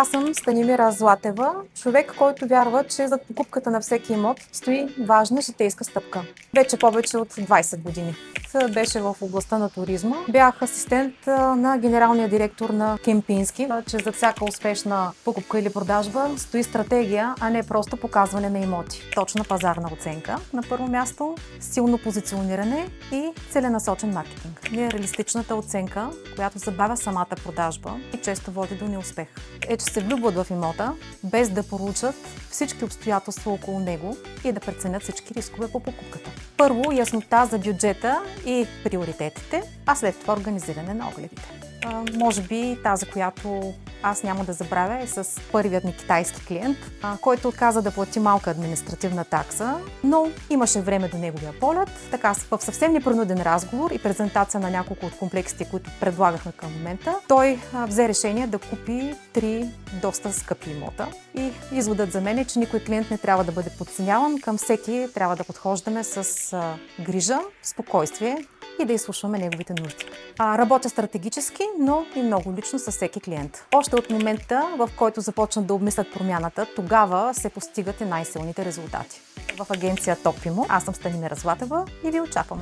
Аз съм Станимира Златева, човек, който вярва, че зад покупката на всеки имот стои важна житейска стъпка. Вече повече от 20 години. Беше в областта на туризма. Бях асистент на генералния директор на Кемпински, че зад всяка успешна покупка или продажба стои стратегия, а не просто показване на имоти. Точна пазарна оценка на първо място, силно позициониране и целенасочен маркетинг. Нереалистичната оценка, която забавя самата продажба и често води до неуспех, е, че се влюбват в имота, без да проучат всички обстоятелства около него и да преценят всички рискове по покупката. Първо, яснота за бюджета и приоритетите, а след това организиране на огледите. Може би тази, която аз няма да забравя, е с първият ми китайски клиент, който отказа да плати малка административна такса, но имаше време до неговия полет. Така, в съвсем непринуден разговор и презентация на няколко от комплексите, които предлагахме към момента, той взе решение да купи 3 доста скъпи имота. И изводът за мен е, че никой клиент не трябва да бъде подценяван, към всеки трябва да подхождаме с грижа, спокойствие и да изслушваме неговите нужди. Работя стратегически, но и много лично с всеки клиент. Още от момента, в който започнат да обмислят промяната, тогава се постигат и най-силните резултати. В агенция Топимо аз съм Станимира Златева и ви очаквам.